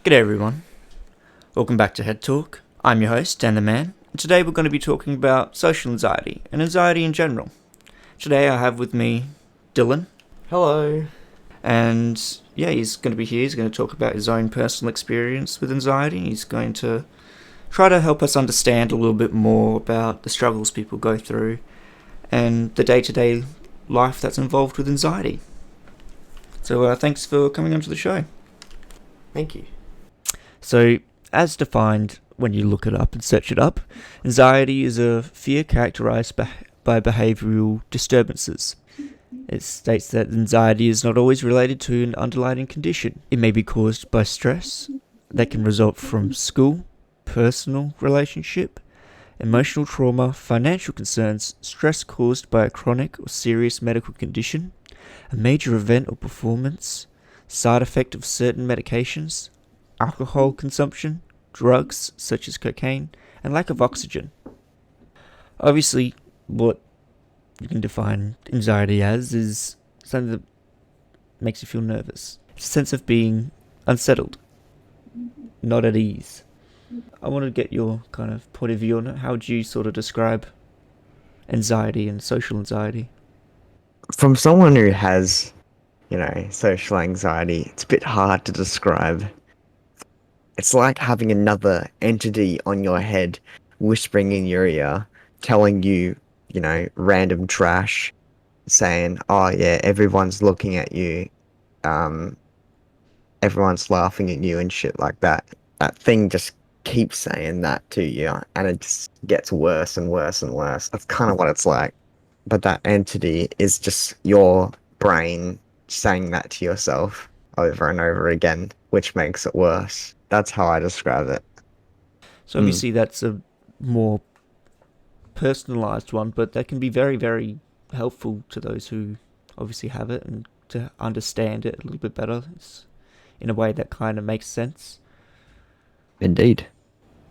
G'day everyone, welcome back to Head Talk. I'm your host, Dan the Man, and today we're going to be talking about social anxiety and anxiety in general. Today I have with me Dylan. Hello. And he's going to be here. He's going to talk about his own personal experience with anxiety. He's going to try to help us understand a little bit more about the struggles people go through and the day-to-day life that's involved with anxiety. So thanks for coming onto the show. Thank you. So, as defined when you look it up and search it up, anxiety is a fear characterized by behavioral disturbances. It states that anxiety is not always related to an underlying condition. It may be caused by stress that can result from school, personal relationship, emotional trauma, financial concerns, stress caused by a chronic or serious medical condition, a major event or performance, side effect of certain medications, alcohol consumption, drugs such as cocaine, and lack of oxygen. Obviously, what you can define anxiety as is something that makes you feel nervous. It's a sense of being unsettled, not at ease. I want to get your kind of point of view on it. How would you sort of describe anxiety and social anxiety? From someone who has, social anxiety, it's a bit hard to describe. It's like having another entity on your head whispering in your ear, telling you, random trash, saying, oh yeah, everyone's looking at you, everyone's laughing at you and shit like that. That thing just keeps saying that to you, and it just gets worse and worse and worse. That's kind of what it's like. But that entity is just your brain saying that to yourself over and over again, which makes it worse. That's how I describe it. So obviously that's a more personalized one, but that can be very, very helpful to those who obviously have it and to understand it a little bit better. It's in a way that kind of makes sense. Indeed.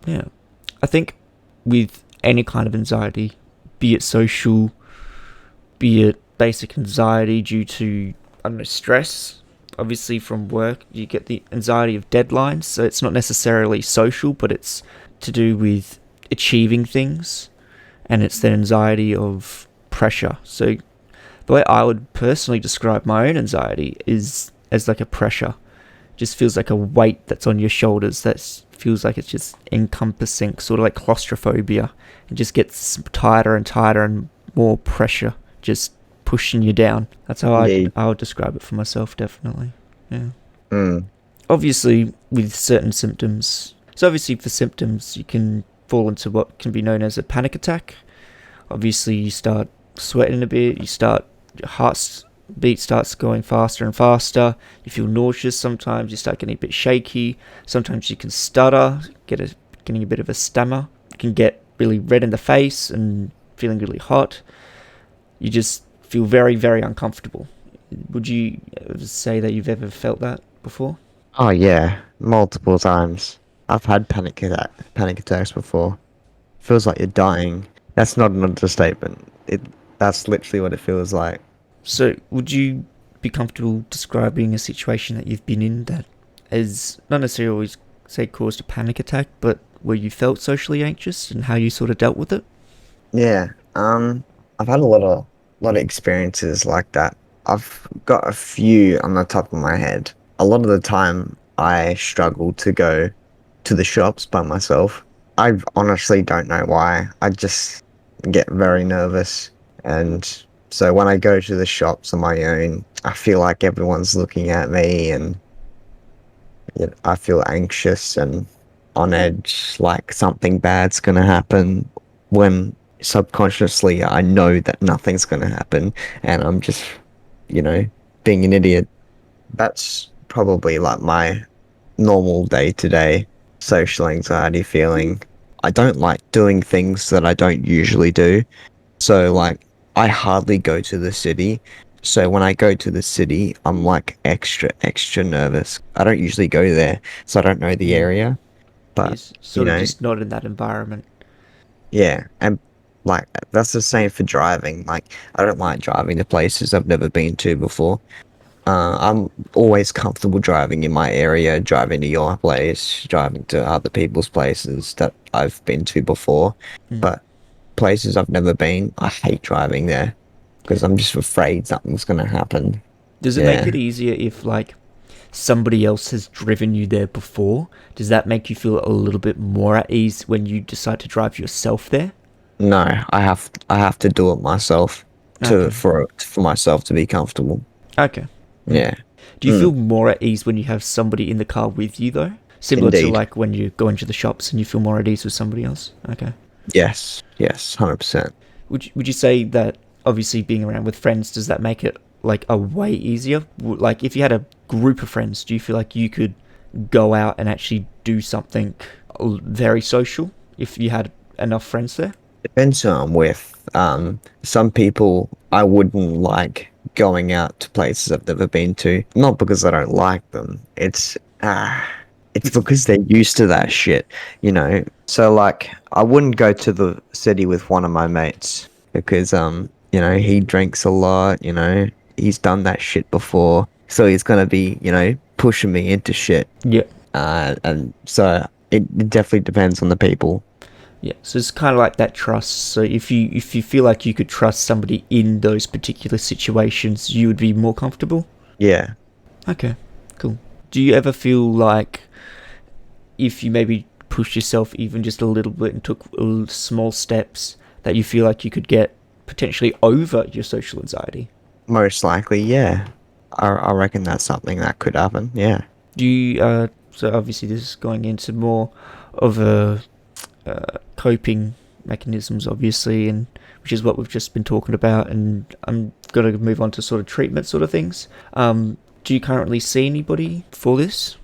Yeah. I think with any kind of anxiety, be it social, be it basic anxiety due to, stress, obviously from work, you get the anxiety of deadlines, so it's not necessarily social, but it's to do with achieving things, and it's the anxiety of pressure. So the way I would personally describe my own anxiety is as like a pressure. It just feels like a weight that's on your shoulders that feels like it's just encompassing, sort of like claustrophobia. It just gets tighter and tighter and more pressure just pushing you down. That's how I would describe it for myself, definitely. Yeah. Obviously, with certain symptoms. So obviously for symptoms, you can fall into what can be known as a panic attack. Obviously, you start sweating a bit, your heart beat starts going faster and faster, you feel nauseous sometimes, you start getting a bit shaky, sometimes you can stutter, getting a bit of a stammer, you can get really red in the face and feeling really hot, you just feel very, very uncomfortable. Would you say that you've ever felt that before? Oh yeah, multiple times. I've had panic attacks before. Feels like you're dying. That's not an understatement. That's literally what it feels like. So, would you be comfortable describing a situation that you've been in that is not necessarily always, say, caused a panic attack, but where you felt socially anxious and how you sort of dealt with it? Yeah. I've had a lot of experiences like that. I've got a few on the top of my head. A lot of the time, I struggle to go to the shops by myself. I honestly don't know why. I just get very nervous, and so when I go to the shops on my own, I feel like everyone's looking at me, and I feel anxious and on edge, like something bad's gonna happen, when subconsciously I know that nothing's gonna happen, and I'm just, you know, being an idiot. That's probably like my normal day-to-day social anxiety feeling. I don't like doing things that I don't usually do. So like I hardly go to the city. So when I go to the city, I'm like extra nervous. I don't usually go there, so I don't know the area. But He's you sort of know, just not in that environment. yeah, and like that's the same for driving. Like I don't like driving to places I've never been to before. I'm always comfortable driving in my area, driving to your place, driving to other people's places that I've been to before. Mm. But places I've never been, I hate driving there because I'm just afraid something's gonna happen. Does it make it Yeah. easier if like somebody else has driven you there before? Does that make you feel a little bit more at ease when you decide to drive yourself there? No, I have to do it myself to Okay. for myself to be comfortable. Okay. Mm. Yeah. Do you feel Mm, more at ease when you have somebody in the car with you though? Similar to indeed. like when you go into the shops and you feel more at ease with somebody else? Okay. Yes. Yes. 100%. Would you say that obviously being around with friends, does that make it like a way easier? Like if you had a group of friends, do you feel like you could go out and actually do something very social if you had enough friends there? Depends who I'm with. Some people I wouldn't like going out to places I've never been to. Not because I don't like them. It's It's because they're used to that shit, you know. So like, I wouldn't go to the city with one of my mates because he drinks a lot. He's done that shit before, so he's gonna be, pushing me into shit. yeah, And so it definitely depends on the people. yeah. So it's kind of like that trust. So if you feel like you could trust somebody in those particular situations, you would be more comfortable. Yeah. Okay, cool. Do you ever feel like if you maybe pushed yourself even just a little bit and took small steps, that you feel like you could get potentially over your social anxiety? Most likely, yeah. I reckon that's something that could happen. Yeah. Do you, so obviously this is going into more of a coping mechanisms, obviously, and which is what we've just been talking about, and I'm going to move on to sort of treatment sort of things. Do you currently see anybody for this?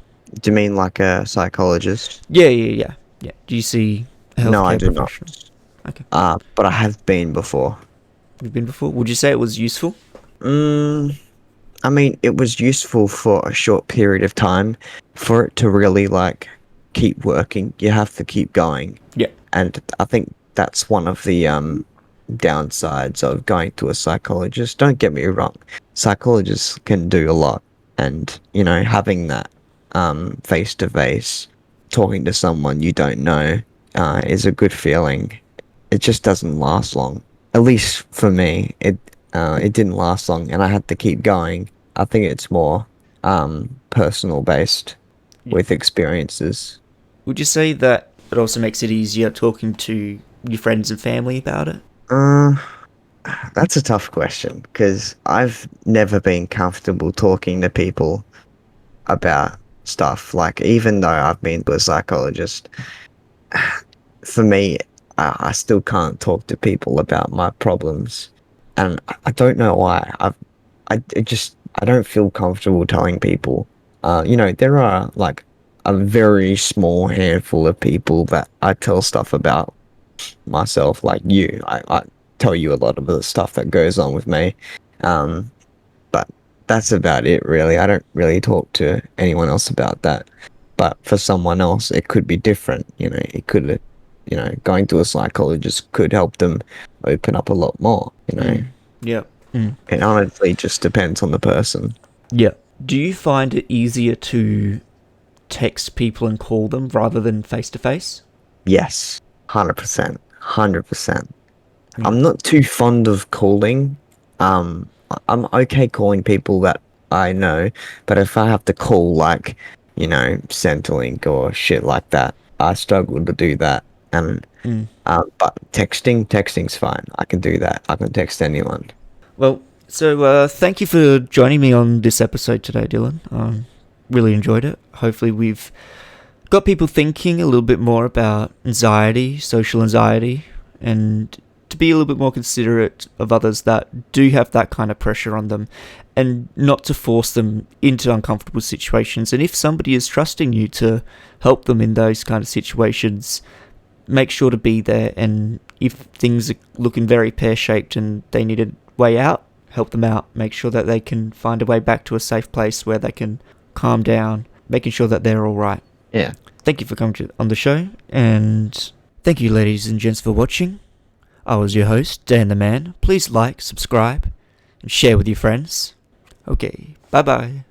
Do you mean like a psychologist? Yeah, yeah, yeah. Yeah. Do you see a No, I healthcare do not. professional? Okay. But I have been before. You've been before? Would you say it was useful? Mm, I mean, it was useful for a short period of time. For it to really like keep working, you have to keep going. Yeah. And I think that's one of the downsides of going to a psychologist. Don't get me wrong, psychologists can do a lot, and having that face to face, talking to someone you don't know, is a good feeling. It just doesn't last long. At least for me, it didn't last long, and I had to keep going. I think it's more personal based Yeah. with experiences. Would you say that it also makes it easier talking to your friends and family about it? Uh, that's a tough question because I've never been comfortable talking to people about stuff. Like, even though I've been to a psychologist, for me, I still can't talk to people about my problems, and I don't know why. I don't feel comfortable telling people. There are like a very small handful of people that I tell stuff about myself, like you. I tell you a lot of the stuff that goes on with me, um, but that's about it, really. I don't really talk to anyone else about that. But for someone else, it could be different. It could, going to a psychologist could help them open up a lot more. Mm. Yeah. Mm. It honestly just depends on the person. Yeah. Do you find it easier to text people and call them rather than face to face? Yes, 100%, 100%. Yeah. I'm not too fond of calling. I'm okay calling people that I know, but if I have to call like, Centrelink or shit like that, I struggle to do that. And Mm. but texting's fine. I can do that. I can text anyone. Well, so thank you for joining me on this episode today, Dylan. Really enjoyed it. Hopefully, we've got people thinking a little bit more about anxiety, social anxiety, and to be a little bit more considerate of others that do have that kind of pressure on them, and not to force them into uncomfortable situations. And if somebody is trusting you to help them in those kind of situations, make sure to be there. And if things are looking very pear-shaped and they need a way out, help them out. Make sure that they can find a way back to a safe place where they can calm down, making sure that they're all right. Yeah. Thank you for coming on the show, and thank you, ladies and gents, for watching. I was your host, Dan the Man. Please like, subscribe, and share with your friends. Okay, bye bye.